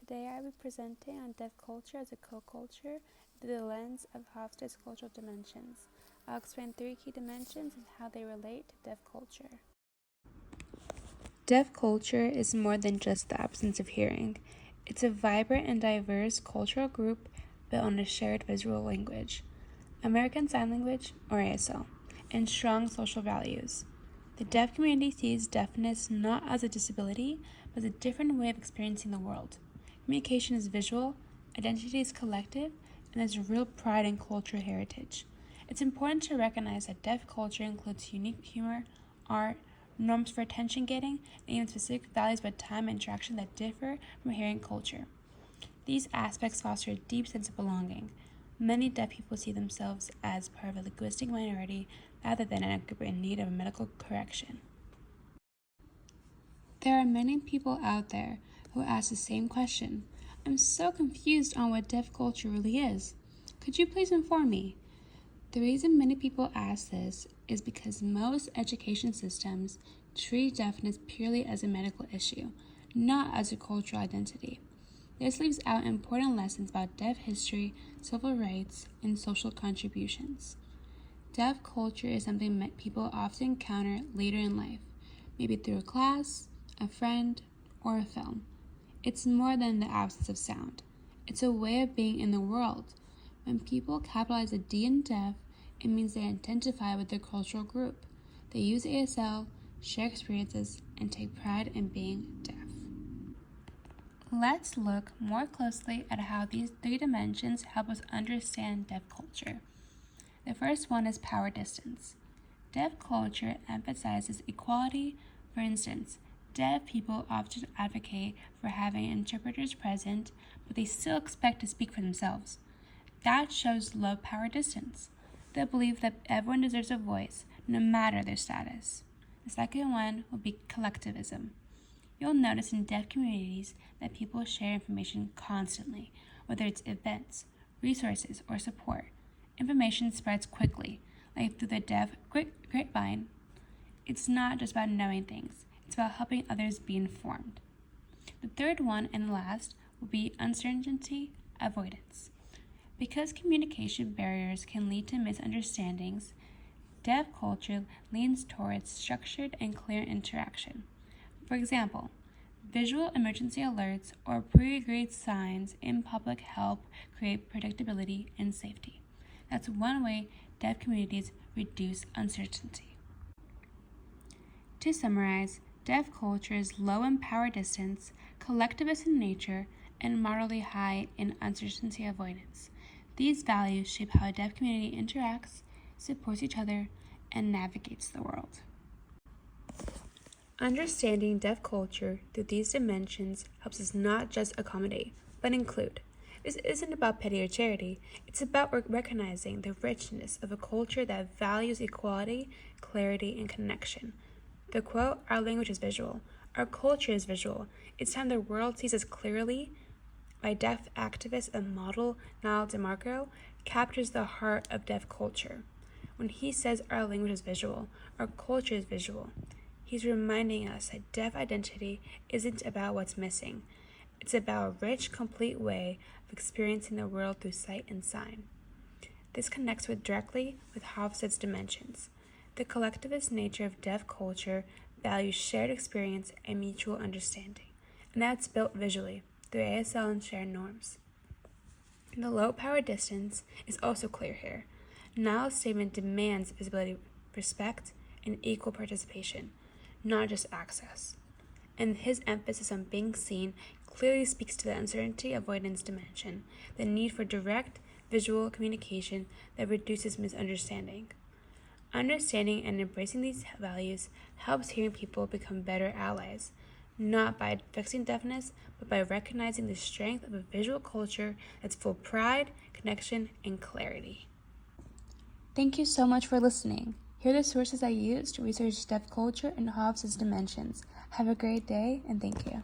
Today I will be presenting on deaf culture as a co-culture through the lens of Hofstede's cultural dimensions. I'll explain 3 key dimensions and how they relate to deaf culture. Deaf culture is more than just the absence of hearing. It's a vibrant and diverse cultural group built on a shared visual language, American Sign Language, or ASL, and strong social values. The deaf community sees deafness not as a disability, but as a different way of experiencing the world. Communication is visual, identity is collective, and there's real pride in cultural heritage. It's important to recognize that deaf culture includes unique humor, art, norms for attention getting, and even specific values about time and interaction that differ from hearing culture. These aspects foster a deep sense of belonging. Many deaf people see themselves as part of a linguistic minority rather than a group in need of medical correction. There are many people out there who ask the same question. I'm so confused on what deaf culture really is. Could you please inform me? The reason many people ask this is because most education systems treat deafness purely as a medical issue, not as a cultural identity. This leaves out important lessons about deaf history, civil rights, and social contributions. Deaf culture is something people often encounter later in life, maybe through a class, a friend, or a film. It's more than the absence of sound. It's a way of being in the world. When people capitalize the D in deaf, it means they identify with their cultural group. They use ASL, share experiences, and take pride in being deaf. Let's look more closely at how these 3 dimensions help us understand deaf culture. The first one is power distance. Deaf culture emphasizes equality. For instance, deaf people often advocate for having interpreters present, but they still expect to speak for themselves. That shows low power distance. They believe that everyone deserves a voice, no matter their status. The second one will be collectivism. You'll notice in deaf communities that people share information constantly, whether it's events, resources, or support. Information spreads quickly, like through the deaf grapevine. It's not just about knowing things, it's about helping others be informed. The third one and last will be uncertainty avoidance. Because communication barriers can lead to misunderstandings, deaf culture leans towards structured and clear interaction. For example, visual emergency alerts or pre-agreed signs in public help create predictability and safety. That's one way deaf communities reduce uncertainty. To summarize, deaf culture is low in power distance, collectivist in nature, and moderately high in uncertainty avoidance. These values shape how a deaf community interacts, supports each other, and navigates the world. Understanding deaf culture through these dimensions helps us not just accommodate, but include. This isn't about pity or charity, it's about recognizing the richness of a culture that values equality, clarity, and connection. The quote, "Our language is visual, our culture is visual. It's time the world sees us clearly," by deaf activist and model Niall DeMarco, captures the heart of deaf culture. When he says our language is visual, our culture is visual, he's reminding us that deaf identity isn't about what's missing. It's about a rich, complete way of experiencing the world through sight and sign. This connects directly with Hofstede's dimensions. The collectivist nature of deaf culture values shared experience and mutual understanding, and that's built visually through ASL and shared norms. The low power distance is also clear here. Niall's statement demands visibility, respect, and equal participation, not just access. And his emphasis on being seen clearly speaks to the uncertainty avoidance dimension, the need for direct visual communication that reduces misunderstanding. Understanding and embracing these values helps hearing people become better allies, not by fixing deafness, but by recognizing the strength of a visual culture that's full of pride, connection, and clarity. Thank you so much for listening. Here are the sources I used to research deaf culture and Hofstede's dimensions. Have a great day, and thank you.